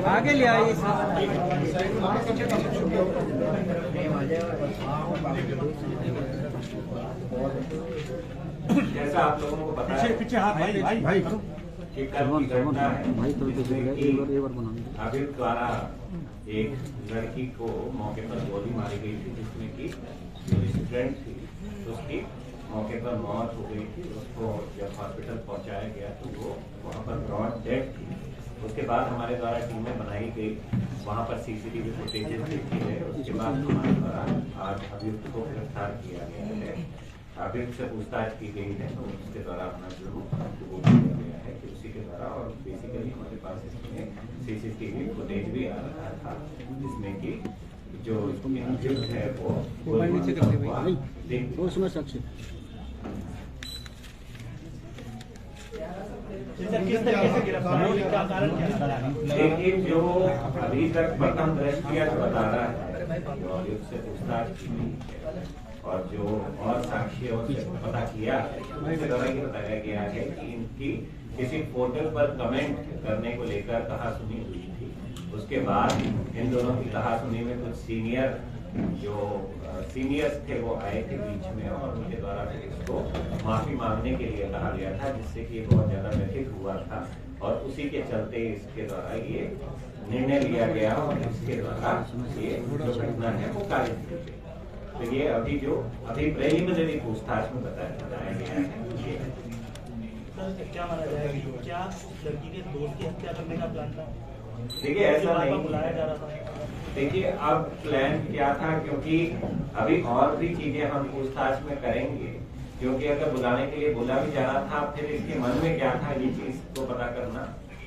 आगे ले आइए। जैसा आप लोगों को पता है, पीछे हाथ भाई भाई भाई अभियुक्त द्वारा एक लड़की को मौके पर गोली मारी गई थी, जिसमें कि जो स्टूडेंट थी उसकी मौके पर मौत हो गई थी। उसको जब हॉस्पिटल पहुंचाया गया तो वो वहाँ पर ब्रॉड डेड थी। उसके बाद हमारे द्वारा टीमें बनाई गई, वहाँ पर सीसीटीवी फुटेजेस देखी गए। उसके बाद हमारे द्वारा आज अभियुक्त को गिरफ्तार किया गया है। अभियुक्त से पूछताछ की गई है तो उसके द्वारा अपना जो वो किया गया है कि उसी के द्वारा, और बेसिकली हमारे पास इसमें सीसीटीवी फुटेज भी आ रहा था, जिसमें कि जो अभियुक्त है वो देखिए, जो अभी तक प्रथम दृष्टया जो बता रहा है, जो अभियुक्त से पूछताछ की गई है और जो और साक्ष्यों से पता किया है, उसके द्वारा ये बताया गया है कि इनकी किसी पोर्टल पर कमेंट करने को लेकर कहासुनी हुई थी। उसके बाद इन दोनों की कहासुनी में कुछ सीनियर्स थे वो आए थे बीच में, और उनके द्वारा इसको माफी मांगने के लिए कहा गया था, जिससे कि बहुत ज्यादा व्यथित हुआ था और उसी के चलते इसके द्वारा ये निर्णय लिया गया और इसके द्वारा ये जो घटना है वो कारित की गई। तो ये अभी प्रिलिमिनरी पूछताछ में बताया गया है। क्या माना जाएगा, क्या लड़की के दोस्त की हत्या करने का प्लान था? देखिए, ऐसा नहीं बुलाया जा रहा था। देखिए, अब प्लान क्या था, क्योंकि अभी और भी चीजें हम पूछताछ में करेंगे, क्योंकि अगर बुलाने के लिए बोला भी जा रहा था, फिर इसके मन में क्या था ये चीज को पता करना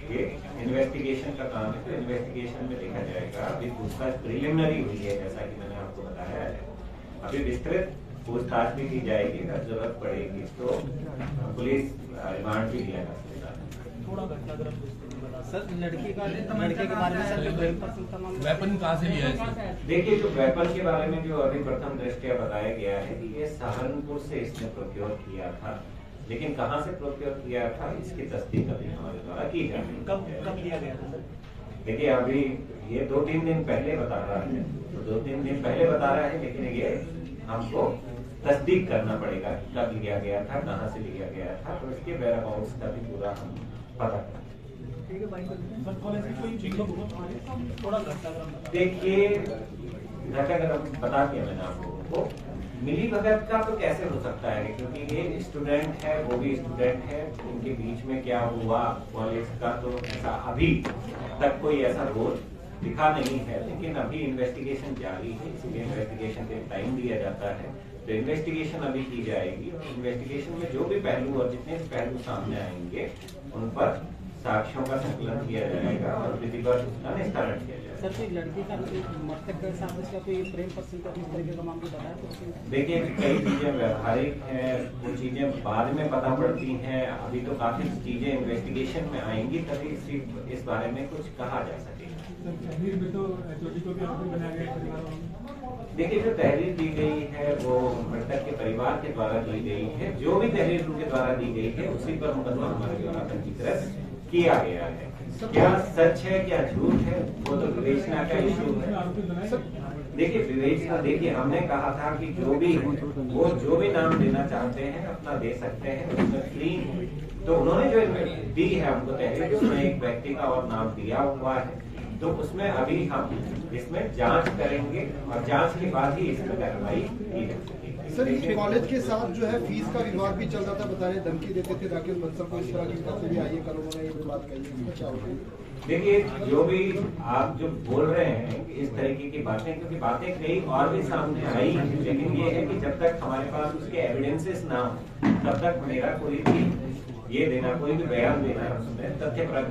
ये इन्वेस्टिगेशन का काम है। तो इन्वेस्टिगेशन में देखा जाएगा। अभी पूछताछ प्रिलिमिनरी हुई है, जैसा कि मैंने आपको बताया है। अभी विस्तृत पूछताछ भी की जाएगी, अगर जरूरत पड़ेगी तो पुलिस रिमांड भी लिया जा सकता है। थोड़ा घटनाक्रम सर, लड़के के बारे में सर वेपन कहाँ से लिया है? देखिए, जो वेपन के बारे में जो अभी प्रथम दृष्टया बताया गया है कि ये सहारनपुर से इसने प्रोक्योर किया था, लेकिन कहाँ से प्रोक्योर किया था इसकी तस्दीक अभी हमारे द्वारा की जा रही है। कब लिया गया था सर? देखिए, अभी ये 2-3 दिन पहले बता रहा है, तो 2-3 दिन पहले बता रहा है, लेकिन ये हमको तस्दीक करना पड़ेगा कब लिया गया था, कहाँ से लिया गया था, तो इसके वेयरअबाउट्स का भी पूरा हम पता करें। देखिए, घटनाक्रम बता दिया मैंने आप लोगों को। मिली भगत का तो कैसे हो सकता है, क्योंकि ये स्टूडेंट है, वो भी स्टूडेंट है, उनके बीच में क्या हुआ कॉलेज का, तो ऐसा अभी तक कोई ऐसा रोल दिखा नहीं है। लेकिन अभी इन्वेस्टिगेशन जारी है, इसलिए इन्वेस्टिगेशन के टाइम दिया जाता है। तो इन्वेस्टिगेशन अभी की जाएगी और इन्वेस्टिगेशन में जो भी पहलू और जितने पहलू सामने आएंगे उन पर साक्ष्यों का संकलन किया जाएगा और विधिवत उसका निस्तारण किया जाएगा। सर, कोई लड़की का मृतक के साथ इसका कोई प्रेम प्रसंग का किस तरीके का मामला बताया? देखिए, कई चीजें व्यवहारिक हैं, वो चीजें बाद में पता पड़ती हैं। अभी तो काफी चीजें इन्वेस्टिगेशन में आएंगी, तभी इस बारे में कुछ कहा जा सकेगा। देखिए, जो तहरीर दी गई है वो मृतक के परिवार के द्वारा दी गई है। जो भी तहरीर उनके द्वारा दी गई है उसी पर मुकदमा हमारे द्वारा पंजीकृत किया गया है। क्या सच है क्या झूठ है, वो तो विवेचना का इशू है। देखिए, विवेचना, देखिए हमने कहा था कि जो भी नाम देना चाहते हैं अपना दे सकते हैं, उसमें फ्री। तो उन्होंने जो दी है हमको तहरीर, उसमें एक व्यक्ति का और नाम दिया हुआ है, तो उसमें अभी हम इसमें जांच करेंगे और जांच के बाद ही इसमें कार्रवाई की जाएगी। सर, कॉलेज के साथ जो है फीस का विवाद भी चल रहा था, बताने धमकी देते थे राकेश बंसल को, इस तरह की बातें भी आई है, कल उन्होंने ये बात कही है, क्या होगा? देखिए, जो भी आप जो बोल रहे हैं इस तरीके की बातें, क्योंकि बातें कई और भी सामने आई, लेकिन ये है कि जब तक हमारे पास उसके एविडेंसेस ना हो तब तक मेरा कोई भी ये देना, कोई भी बयान देना उसमें तथ्यपरक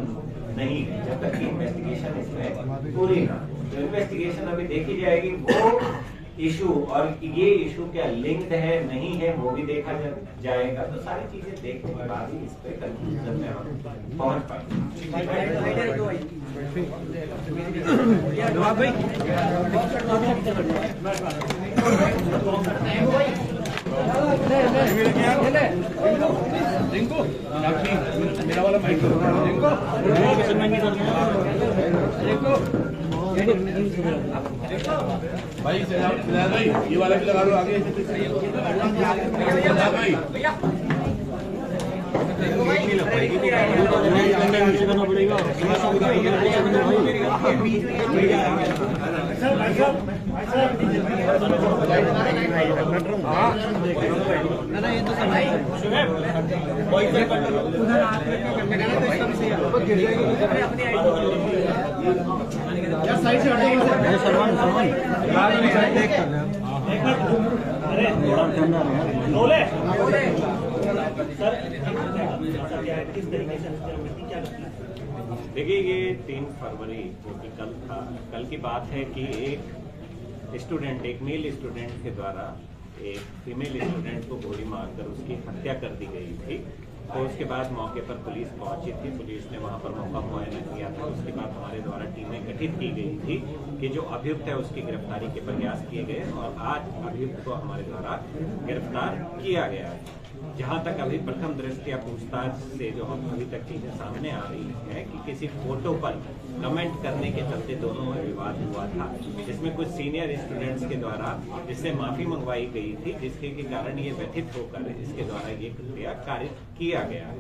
नहीं है, जब तक की इन्वेस्टिगेशन इसमें पूरी ना। तो इन्वेस्टिगेशन अभी देखी जाएगी, वो इशू और ये इशू क्या लिंक्ड है नहीं है वो भी देखा जाएगा। तो सारी चीजें देखने के बाद ही इस पे कंक्लूजन में हम पहुंच पाएंगे। रिंकू राखी मेरा वाला माइक रिंकू भाई सिद्धार्थ भाई ये वाला भी लगा लो आगे सिद्धार्थ भाई साइड से किस तरीके से क्या लगता है? देखिए ये 3 फरवरी जो कि कल था, कल की बात है कि एक मेल स्टूडेंट के द्वारा एक फीमेल स्टूडेंट को गोली मारकर उसकी हत्या कर दी गई थी। तो उसके बाद मौके पर पुलिस पहुंची थी, पुलिस ने वहां पर मौका मुआयना किया था। उसके बाद हमारे द्वारा टीमें गठित की गई थी कि जो अभियुक्त है उसकी गिरफ्तारी के प्रयास किए गए और आज अभियुक्त को हमारे द्वारा गिरफ्तार किया गया है। जहां तक अभी प्रथम दृष्टया पूछताछ से जो अभी तक चीजें सामने आ रही है कि किसी फोटो पर कमेंट करने के चलते दोनों में विवाद हुआ था, जिसमें कुछ सीनियर स्टूडेंट्स के द्वारा इससे माफी मंगवाई गई थी, जिसके के कारण ये व्यथित होकर इसके द्वारा ये कृत्य कारित किया गया है।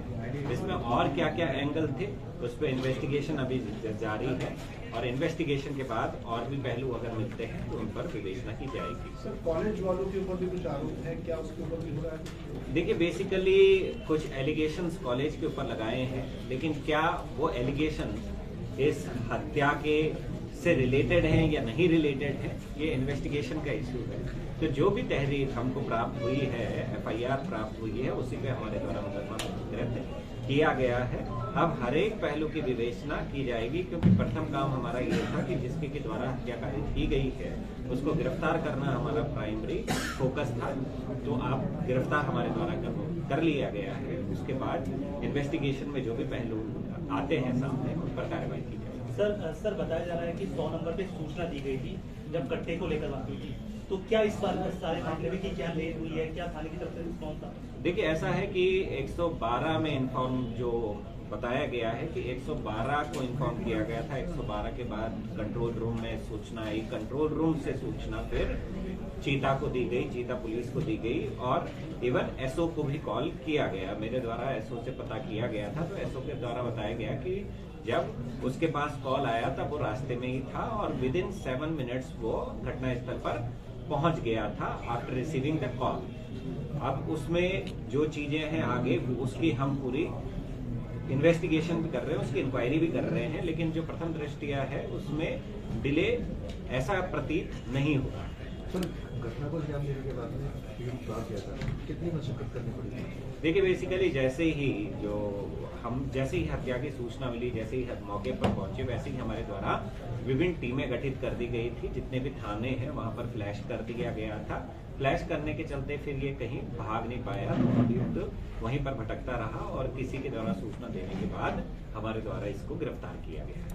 इसमें और क्या क्या एंगल थे उस पर इन्वेस्टिगेशन अभी जारी है और इन्वेस्टिगेशन के बाद और भी पहलू अगर मिलते हैं तो उन पर विवेचना की जाएगी। सर कॉलेज वालों के ऊपर भी कुछ आरोप है, क्या उसके ऊपर भी हो रहा है? देखिए बेसिकली कुछ एलिगेशंस कॉलेज के ऊपर लगाए हैं, लेकिन क्या वो एलिगेशन इस हत्या के से रिलेटेड हैं या नहीं रिलेटेड है, ये इन्वेस्टिगेशन का इश्यू है। तो जो भी तहरीर हमको प्राप्त हुई है, FIR प्राप्त हुई है, उसी पे हमारे द्वारा मुकदमा पंजीकृत किया गया है। अब हर एक पहलू की विवेचना की जाएगी, क्योंकि प्रथम काम हमारा ये था कि जिसके के द्वारा हत्या कारित की गई है उसको गिरफ्तार करना हमारा प्राइमरी फोकस था। तो आप गिरफ्तार हमारे द्वारा कर लिया गया है। उसके बाद इन्वेस्टिगेशन में जो भी पहलू आते हैं सामने उन पर कार्रवाई की जाएगी। सर बताया जा रहा है कि 100 नंबर पे सूचना दी गई थी जब कट्टे को लेकर बात हुई थी, तो क्या इस बार सारे मामले में क्या लेट हुई है, क्या थाने की तरफ से रिस्पॉन्स था? देखिए ऐसा है कि 112 में इन्फॉर्म जो बताया गया है कि 112 को इन्फॉर्म किया गया था। 112 के बाद कंट्रोल रूम में सूचना आई, कंट्रोल रूम से सूचना फिर चीता को दी गई, चीता पुलिस को दी गई और इवन SO को भी कॉल किया गया। मेरे द्वारा SO से पता किया गया था, तो SO के द्वारा बताया गया कि जब उसके पास कॉल आया तब वो रास्ते में ही था और विदिन 7 मिनट्स वो घटनास्थल पर पहुंच गया था आफ्टर रिसीविंग द कॉल। अब उसमें जो चीजें हैं आगे उसकी हम पूरी इन्वेस्टिगेशन भी कर रहे हैं, उसकी इंक्वायरी भी कर रहे हैं, लेकिन जो प्रथम दृष्टया है उसमें डिले ऐसा प्रतीत नहीं हुआ। घटना को अंजाम देने के बाद में कितनी मशक्कत करनी पड़ी? देखिए बेसिकली जैसे ही हत्या की सूचना मिली, जैसे ही मौके पर पहुंचे, वैसे ही हमारे द्वारा विभिन्न टीमें गठित कर दी गई थी। जितने भी थाने हैं वहां पर फ्लैश कर दिया गया था। फ्लैश करने के चलते फिर ये कहीं भाग नहीं पाया, तो अभियुक्त वहीं पर भटकता रहा और किसी के द्वारा सूचना देने के बाद हमारे द्वारा इसको गिरफ्तार किया गया है।